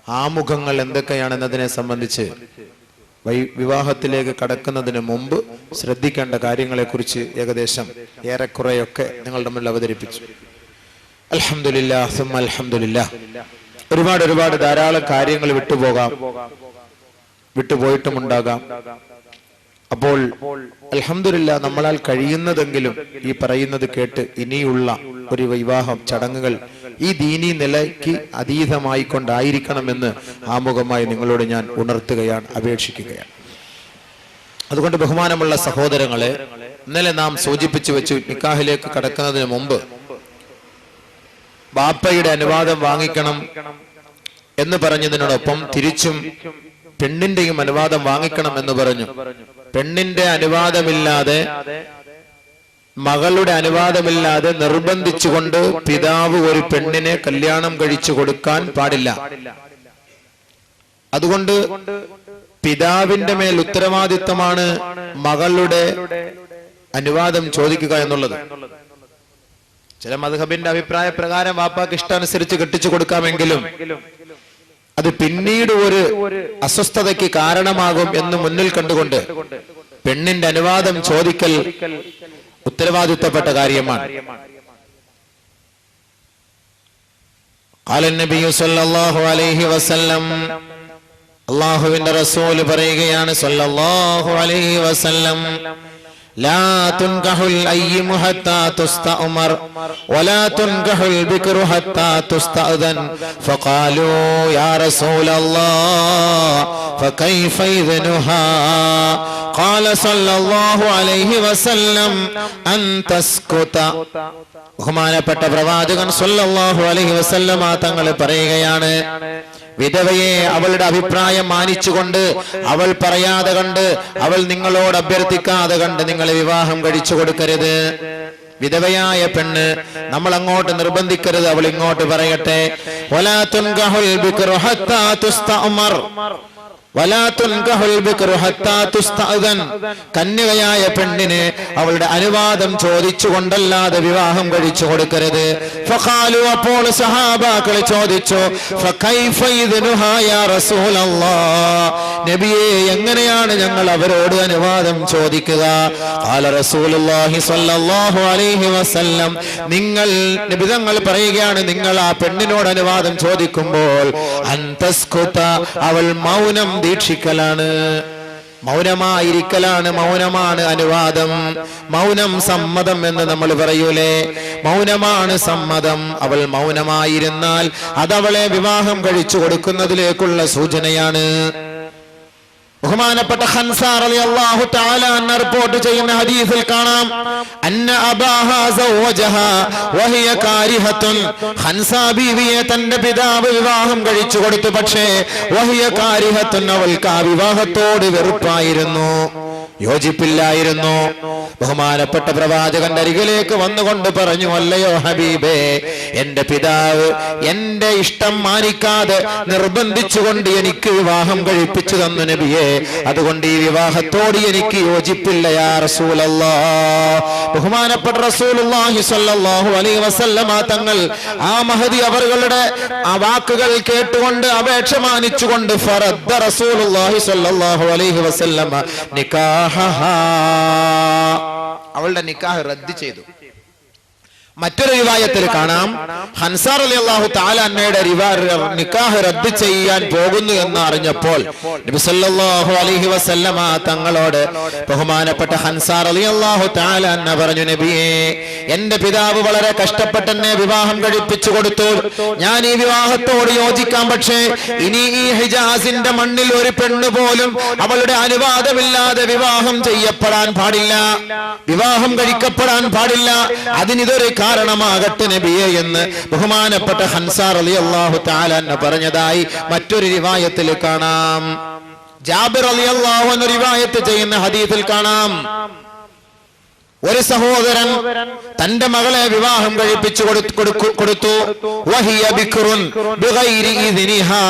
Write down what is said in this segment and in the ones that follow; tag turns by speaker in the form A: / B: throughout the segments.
A: ആമുഖങ്ങൾ എന്തൊക്കെയാണെന്നതിനെ സംബന്ധിച്ച് വിവാഹത്തിലേക്ക് കടക്കുന്നതിന് മുമ്പ് ശ്രദ്ധിക്കേണ്ട കാര്യങ്ങളെക്കുറിച്ച് ഏകദേശം ഏറെക്കുറെയൊക്കെ നിങ്ങളുടെ മുന്നിൽ അവതരിപ്പിച്ചു. അൽഹംദുലില്ലാഹ് സുമ്മ അൽഹംദുലില്ലാഹ്. ഒരുപാട് ധാരാളം കാര്യങ്ങൾ വിട്ടുപോയിട്ടുമുണ്ടാകാം. അപ്പോൾ അൽഹംദുലില്ലാഹ് നമ്മളാൽ കഴിയുന്നതെങ്കിലും ഈ പറയുന്നത് കേട്ട് ഇനിയുള്ള ഒരു വിവാഹം ചടങ്ങുകൾ ഈ ദീനീ നിലയ്ക്ക് അതീതമായി കൊണ്ടായിരിക്കണമെന്ന് ആമുഖമായി നിങ്ങളോട് ഞാൻ ഉണർത്തുകയാണ്, അപേക്ഷിക്കുകയാണ്. അതുകൊണ്ട് ബഹുമാനമുള്ള സഹോദരങ്ങളെ, ഇന്നലെ നാം സൂചിപ്പിച്ചു വെച്ചു, നിക്കാഹിലേക്ക് കടക്കുന്നതിന് മുമ്പ് ബാപ്പയുടെ അനുവാദം വാങ്ങിക്കണം എന്ന് പറഞ്ഞതിനോടൊപ്പം തിരിച്ചും പെണ്ണിന്റെയും അനുവാദം വാങ്ങിക്കണം എന്ന് പറഞ്ഞു. പെണ്ണിന്റെ അനുവാദമില്ലാതെ, മകളുടെ അനുവാദമില്ലാതെ നിർബന്ധിച്ചുകൊണ്ട് പിതാവ് ഒരു പെണ്ണിനെ കല്യാണം കഴിച്ചു കൊടുക്കാൻ പാടില്ല. അതുകൊണ്ട് പിതാവിന്റെ മേൽ ഉത്തരവാദിത്തമാണ് മകളുടെ അനുവാദം ചോദിക്കുക എന്നുള്ളത്. ചില മദ്ഹബിന്റെ അഭിപ്രായ പ്രകാരം വാപ്പാക്ക് ഇഷ്ടാനുസരിച്ച് കെട്ടിച്ചു കൊടുക്കാമെങ്കിലും അത് പിന്നീട് ഒരു അസ്വസ്ഥതയ്ക്ക് കാരണമാകും എന്ന് മുന്നിൽ കണ്ടുകൊണ്ട് പെണ്ണിന്റെ അനുവാദം ചോദിക്കൽ ഉത്തരവാദിത്തപ്പെട്ട കാര്യമാണ്. ഖാല നബിയു സല്ലല്ലാഹു അലൈഹി വസല്ലം, അല്ലാഹുവിന്റെ റസൂൽ പറയുകയാണ് സല്ലല്ലാഹു അലൈഹി വസല്ലം, ലാ തുൻകഹുൽ അയ്യിമു ഹത്താ തുസ്തഉമർ വലാ തുൻകഹുൽ ബിക്റു ഹത്താ തുസ്തഅദൻ ഫഖാലൂ യാ റസൂലല്ലാഹ് ഫകൈഫ ഇദ്നുഹാ ഖാല സല്ലല്ലാഹു അലൈഹി വസല്ലം അൻ തസ്കുത. ബഹുമാനപ്പെട്ട പ്രവാചകൻ സല്ലല്ലാഹു അലൈഹി വസല്ലമ തങ്ങൾ പറയുകയാണ്, വിധവയെ അവളുടെ അഭിപ്രായം മാനിച്ചുകൊണ്ട്, അവൾ പറയാതെ കണ്ട്, അവൾ നിങ്ങളോട് അഭ്യർത്ഥിക്കാതെ കണ്ട് നിങ്ങൾ വിവാഹം കഴിച്ചു കൊടുക്കരുത്. വിധവയായ പെണ്ണ് നമ്മൾ അങ്ങോട്ട് നിർബന്ധിക്കരുത്, അവൾ ഇങ്ങോട്ട് പറയട്ടെ. വലാ തുൻകഹുൽ ബിക്റു ഹത്താ തുസ്തഉമർ വലാ തുൻകഹുൽ ബിക്റു ഹത്താ തുസ്തഅദൻ. കന്യകയായ പെണ്ണിന് അവളുടെ അനുവാദം ചോദിച്ചുകൊണ്ടല്ലാതെ വിവാഹം കഴിച്ചു കൊടുക്കരുത്. ഫഖാലു, അപ്പോൾ സഹാബാക്കൾ ചോദിച്ചു, ഫകൈഫ ഇദ്നുഹാ യാ റസൂലല്ലാഹ്, നബിയേ എങ്ങനെയാണ് ഞങ്ങൾ അവരോട് അനുവാദം ചോദിക്കുക? ഖാല റസൂലുള്ളാഹി സ്വല്ലല്ലാഹു അലൈഹി വസല്ലം, നിങ്ങൾ നബി തങ്ങൾ പറയുകയാണ്, നിങ്ങൾ ആ പെണ്ണിനോട് അനുവാദം ചോദിക്കുമ്പോൾ അൻതസ്കുത, അവൾ മൗനം ദീക്ഷിക്കലാണ്, മൗനമായിരിക്കലാണ്. മൗനമാണ് അനുവാദം. മൗനം സമ്മതം എന്ന് നമ്മൾ പറയൂലേ, മൗനമാണ് സമ്മതം. അവൾ മൗനമായിരുന്നാൽ അതവളെ വിവാഹം കഴിച്ചു കൊടുക്കുന്നതിലേക്കുള്ള സൂചനയാണ്. ബഹുമാനപ്പെട്ട ഖൻസാ റളിയല്ലാഹു തആല അൻഹ റിപ്പോർട്ട് ചെയ്യുന്ന ഹദീസിൽ കാണാം, അന്ന അബാഹാ സവജഹാ വഹിയ കാരിഹത്തുൻ. ഖൻസാ ബീവിയെ തന്റെ പിതാവ് വിവാഹം കഴിച്ചു കൊടുത്തു, പക്ഷേ വഹിയ കാരിഹത്തുൻ, അവൾക്ക് ആ വിവാഹത്തോട് വെറുപ്പായിരുന്നു, യോജിപ്പില്ലായിരുന്നു. ബഹുമാനപ്പെട്ട പ്രവാചകന്റെ അരികിലേക്ക് വന്നുകൊണ്ട് പറഞ്ഞു, അല്ലയോ ഹബീബേ, എന്റെ പിതാവ് എന്റെ ഇഷ്ടം മാനിക്കാതെ നിർബന്ധിച്ചുകൊണ്ട് എനിക്ക് വിവാഹം കഴിപ്പിച്ചു തന്നു നബിയെ, അതുകൊണ്ട് ഈ വിവാഹത്തോട് എനിക്ക് യോജിപ്പില്ല യാ റസൂലല്ലാഹ്. ബഹുമാനപ്പെട്ട റസൂലുള്ളാഹി സ്വല്ലല്ലാഹു അലൈഹി വസല്ലമ തങ്ങൾ ആ മഹദി അവരുടെ ആ വാക്കുകൾ കേട്ടുകൊണ്ട് അപേക്ഷ മാനിച്ചുകൊണ്ട് ഫറദ്ദ റസൂലുള്ളാഹി സ്വല്ലല്ലാഹു അലൈഹി വസല്ലമ നിക്കാഹഹാ, അവളുടെ നിക്കാഹ് റദ്ദ് ചെയ്തു. മറ്റൊരു റിവായത്തിൽ കാണാം, ഹൻസാ റളിയല്ലാഹു തആല അൻഹയുടെ നിക്കാഹ് റദ്ദ് ചെയ്യാൻ പോകുന്നു എന്ന് അറിഞ്ഞപ്പോൾ നബി സല്ലല്ലാഹു അലൈഹി വസല്ലമ തങ്ങളോട് ബഹുമാനപ്പെട്ട ഹൻസാ റളിയല്ലാഹു തആല അൻഹ പറഞ്ഞു, നബിയേ, എന്റെ പിതാവ് വളരെ കഷ്ടപ്പെട്ട് എന്നെ വിവാഹം കഴിപ്പിച്ചു കൊടുത്തു, ഞാൻ ഈ വിവാഹത്തോട് യോജിക്കാം, പക്ഷേ ഇനി ഈ ഹിജാസിന്റെ മണ്ണിൽ ഒരു പെണ്ണ് പോലും അവളുടെ അനുവാദമില്ലാതെ വിവാഹം ചെയ്യപ്പെടാൻ പാടില്ല, വിവാഹം കഴിക്കപ്പെടാൻ പാടില്ല, അതിനിതൊരു കാരണമാകട്ടെ നബിയെ എന്ന് ബഹുമാനപ്പെട്ട ഹൻസാ റളിയല്ലാഹു തആല അൻഹു പറഞ്ഞതായി മറ്റൊരു റിവായത്തിൽ കാണാം. ജാബിർ റളിയല്ലാഹു അൻഹു റിവായത്ത് ചെയ്യുന്ന ഹദീസിൽ കാണാം, ഒരു സഹോദരൻ തന്റെ മകളെ വിവാഹം കഴിപ്പിച്ചു കൊടുത്തു. വഹിയ ബിക്റുൻ ബിഗൈരി ഇദ്നിഹാ,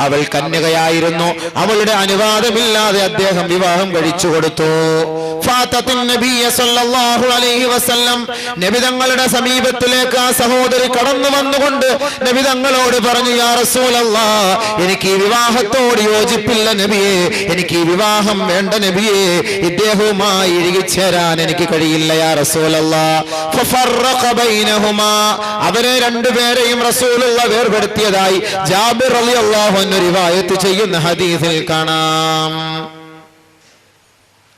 A: അവൾ കന്യകയായിരുന്നു, അവളുടെ അനുവാദമില്ലാതെ അദ്ദേഹം വിവാഹം കഴിച്ചു കൊടുത്തു. ഫാതത്തിൻ നബിയ സല്ലല്ലാഹു അലൈഹി വസല്ലം, നബി തങ്ങളുടെ സമീപത്തിലേക്ക് ആ സഹോദരി കടന്നു വന്നുകൊണ്ട് നബി തങ്ങളോട് പറഞ്ഞു, യാ റസൂലല്ലാഹ്, എനിക്ക് ഈ വിവാഹത്തോട് യോജിപ്പില്ല നബിയേ, എനിക്ക് ഈ വിവാഹം വേണ്ട നബിയേ, ഇദ്ദേഹവുമായി ഇഴുകിച്ചേരാൻ എനിക്ക് കഴിയില്ല യാ റസൂലല്ലാഹ്. ഫഫറഖ ബൈനഹുമാ, അവരെ രണ്ടുപേരെയും റസൂലുള്ള വേർപെടുത്തിയതായി ജാബിർ റളിയല്ലാഹു അൻഹു റിവായത്ത് ചെയ്യുന്ന ഹദീസിൽ കാണാം.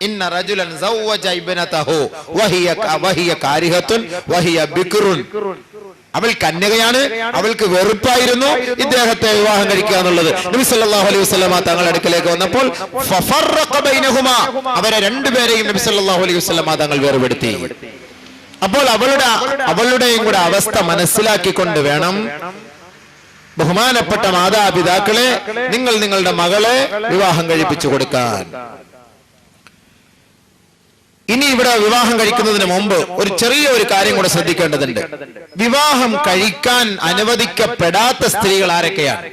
A: ഇന്ന റജുലൻ സവ്വജ ഇബ്നതഹു വഹിയ കാരിഹത്തുൻ വഹിയ ബിക്റുൻ, അവൾ കന്യകയാണ്, അവൾക്ക് വെറുപ്പായിരുന്നു ഇദ്ദേഹത്തെ വിവാഹം കഴിക്കുക എന്നുള്ളത്. നബി സല്ലല്ലാഹു അലൈഹി വസല്ലമ തങ്ങളുടെ അടുക്കലേക്ക് വന്നപ്പോൾ ഫഫറഖ ബൈനഹുമാ, അവരെ രണ്ടുപേരെയും നബി സല്ലല്ലാഹു അലൈഹി വസല്ലമ തങ്ങൾ വേർപെടുത്തി. അപ്പോൾ അവളുടെയും കൂടെ അവസ്ഥ മനസ്സിലാക്കിക്കൊണ്ട് വേണം ബഹുമാനപ്പെട്ട മാതാപിതാക്കളെ നിങ്ങൾ നിങ്ങളുടെ മകളെ വിവാഹം കഴിപ്പിച്ചു കൊടുക്കാൻ. ഇനി ഇവിടെ വിവാഹം കഴിക്കുന്നതിന് മുമ്പ് ഒരു ചെറിയ ഒരു കാര്യം കൂടെ ശ്രദ്ധിക്കേണ്ടതുണ്ട്. വിവാഹം കഴിക്കാൻ അനുവദിക്കപ്പെടാത്ത സ്ത്രീകൾ ആരൊക്കെയാണ്?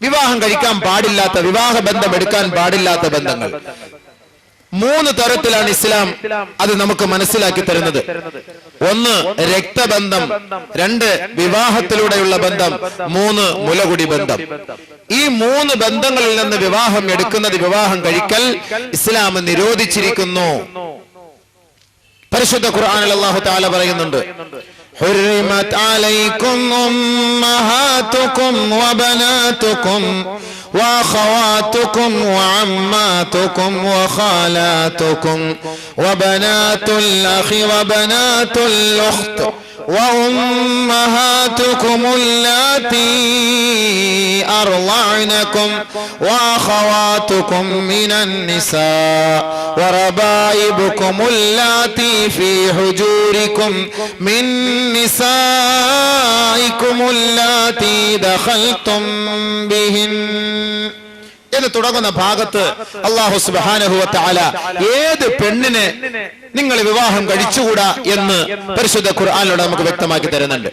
A: വിവാഹം കഴിക്കാൻ പാടില്ലാത്ത, വിവാഹ ബന്ധം എടുക്കാൻ പാടില്ലാത്ത ബന്ധങ്ങൾ 3 തരത്തിലാണ് ഇസ്ലാം അത് നമുക്ക് മനസ്സിലാക്കി തരുന്നത്. 1 രക്തബന്ധം, 2 വിവാഹത്തിലൂടെയുള്ള ബന്ധം, 3 മുലകുടി ബന്ധം. ഈ 3 ബന്ധങ്ങളിൽ നിന്ന് വിവാഹം എടുക്കുന്നത്, വിവാഹം കഴിക്കൽ ഇസ്ലാം നിരോധിച്ചിരിക്കുന്നു. പരിശുദ്ധ ഖുർആനിൽ അല്ലാഹു തആല പറയുന്നുണ്ട്, حرمت عليكم أمهاتكم وبناتكم وأخواتكم وعماتكم وخالاتكم وبنات الأخ وبنات الأخت وأمهاتكم اللاتي أرضعنكم وأخواتكم من النساء وربائبكم اللاتي في حجوركم من نسائكم اللاتي دخلتم بهن. എന്ന് തുടങ്ങുന്ന ഭാഗത്ത് അല്ലാഹു സുബ്ഹാനഹു വ തആല ഏത് പെണ്ണിനെ നിങ്ങൾ വിവാഹം കഴിച്ചുകൂടാ എന്ന് പരിശുദ്ധ ഖുർആനിലൂടെ നമുക്ക് വ്യക്തമാക്കി തരുന്നുണ്ട്.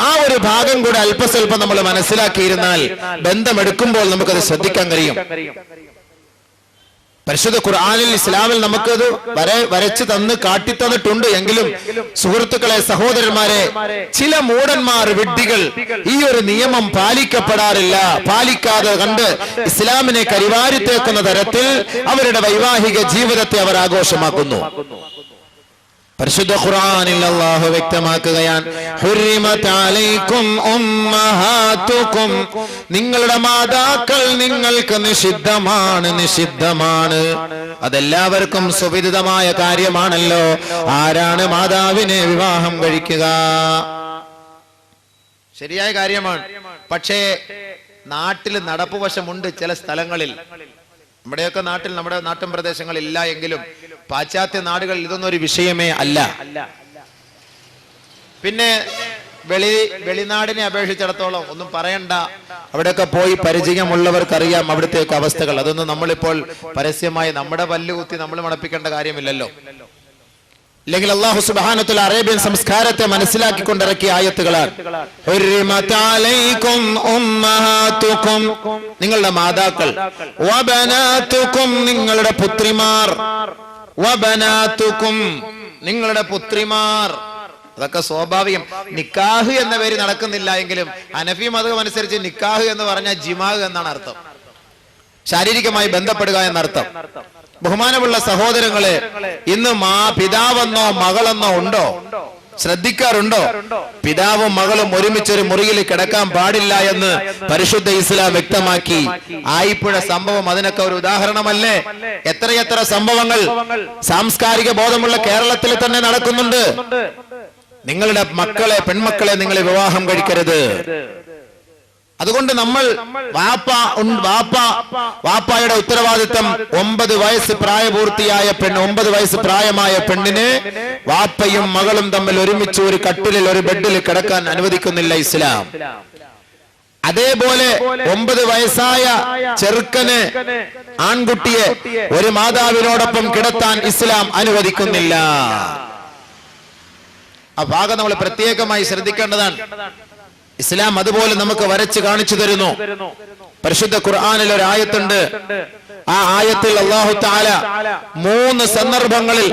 A: ആ ഒരു ഭാഗം കൂടെ അല്പസ്വല്പം നമ്മൾ മനസ്സിലാക്കിയിരുന്നാൽ ബന്ധമെടുക്കുമ്പോൾ നമുക്കത് ശ്രദ്ധിക്കാൻ കഴിയും. പരിശുദ്ധ ഖുർആനിൽ ഇസ്ലാമിൽ നമുക്കത് വരച്ച് തന്ന് കാട്ടിത്തന്നിട്ടുണ്ട്. എങ്കിലും സുഹൃത്തുക്കളെ, സഹോദരന്മാരെ, ചില മൂഢന്മാർ, വിഡ്ഢികൾ ഈ ഒരു നിയമം പാലിക്കപ്പെടാറില്ല. പാലിക്കാതെ കണ്ട് ഇസ്ലാമിനെ കരിവാരിത്തേക്കുന്ന തരത്തിൽ അവരുടെ വൈവാഹിക ജീവിതത്തെ അവർ ആഘോഷമാക്കുന്നു. പരിശുദ്ധ ഖുർആനിൽ അല്ലാഹു വ്യക്തമാക്കുകയാണ്, ഹുർരിമത് അലൈക്കും ഉമ്മഹാതുക്കും, നിങ്ങളുടെ മാതാക്കൾ നിങ്ങൾക്ക് നിഷിദ്ധമാണ്, നിഷിദ്ധമാണ്. അതെല്ലാവർക്കും സുവിദിതമായ കാര്യമാണല്ലോ. ആരാണ് മാതാവിനെ വിവാഹം കഴിക്കുക? ശരിയായ കാര്യമാണ്. പക്ഷേ നാട്ടിൽ നടപ്പുവശമുണ്ട് ചില സ്ഥലങ്ങളിൽ. നമ്മുടെയൊക്കെ നാട്ടിൽ, നമ്മുടെ നാട്ടിൻ പ്രദേശങ്ങളിൽ ഇല്ല എങ്കിലും പാശ്ചാത്യ നാടുകളിൽ ഇതൊന്നും ഒരു വിഷയമേ അല്ല. പിന്നെ വെളിനാടിനെ അപേക്ഷിച്ചിടത്തോളം ഒന്നും പറയണ്ട. അവിടെയൊക്കെ പോയി പരിചയമുള്ളവർക്കറിയാം അവിടുത്തെയൊക്കെ അവസ്ഥകൾ. അതൊന്നും നമ്മളിപ്പോൾ പരസ്യമായി നമ്മുടെ പല്ലുകുത്തി നമ്മൾ മണപ്പിക്കേണ്ട കാര്യമില്ലല്ലോ. അല്ലെങ്കിൽ അല്ലാഹു സുബ്ഹാനഹു വ തആല അറേബ്യൻ സംസ്കാരത്തെ മനസ്സിലാക്കിക്കൊണ്ടിറക്കിയ ആയത്തുകളാണ്. ഹുർരിമത് അലൈക്കും ഉമ്മഹാതുക്കും, നിങ്ങളുടെ മാതാക്കൾ, വബനാതുക്കും, നിങ്ങളുടെ പുത്രിമാർ, വബനാതുക്കും, നിങ്ങളുടെ പുത്രിമാർ. അതൊക്കെ സ്വാഭാവികം. നിക്കാഹ് എന്ന പേര് നടക്കുന്നില്ല എങ്കിലും ഹനഫി മദ്ഹബ് അനുസരിച്ച് നിക്കാഹ് എന്ന് പറഞ്ഞാൽ ജിമാഹ് എന്നാണ് അർത്ഥം. ശാരീരികമായി ബന്ധപ്പെടുക എന്നർത്ഥം. ബഹുമാനമുള്ള സഹോദരങ്ങളെ, ഇന്ന് പിതാവെന്നോ മകളെന്നോ ഉണ്ടോ? ശ്രദ്ധിക്കാറുണ്ടോ? പിതാവും മകളും ഒരുമിച്ചൊരു മുറിയിൽ കിടക്കാൻ പാടില്ല എന്ന് പരിശുദ്ധ ഇസ്ലാം വ്യക്തമാക്കി. ആയിപ്പുഴ സംഭവം അതിനൊക്കെ ഒരു ഉദാഹരണമല്ലേ? എത്രയെത്ര സംഭവങ്ങൾ സാംസ്കാരിക ബോധമുള്ള കേരളത്തിൽ തന്നെ നടക്കുന്നുണ്ട്. നിങ്ങളുടെ മക്കളെ, പെൺമക്കളെ നിങ്ങൾ വിവാഹം കഴിക്കരുത്. അതുകൊണ്ട് നമ്മൾ വാപ്പായുടെ ഉത്തരവാദിത്തം 9 വയസ്സ് പ്രായപൂർത്തിയായ 9 വയസ്സ് പ്രായമായ പെണ്ണിനെ വാപ്പയും മകളും തമ്മിൽ ഒരുമിച്ച് ഒരു കട്ടിലിൽ, ഒരു ബെഡിൽ കിടക്കാൻ അനുവദിക്കുന്നില്ല ഇസ്ലാം. അതേപോലെ 9 വയസ്സായ ചെറുക്കന്, ആൺകുട്ടിയെ ഒരു മാതാവിനോടൊപ്പം കിടത്താൻ ഇസ്ലാം അനുവദിക്കുന്നില്ല. ആ ഭാഗം നമ്മൾ പ്രത്യേകമായി ശ്രദ്ധിക്കേണ്ടതാണ്. ഇസ്ലാം അതുപോലെ നമുക്ക് വരച്ച് കാണിച്ചു തരുന്നു. പരിശുദ്ധ ഖുർആനിൽ ഒരു ആയത്തുണ്ട്, ആ ആയത്തിൽ അല്ലാഹു തആല 3 സന്ദർഭങ്ങളിൽ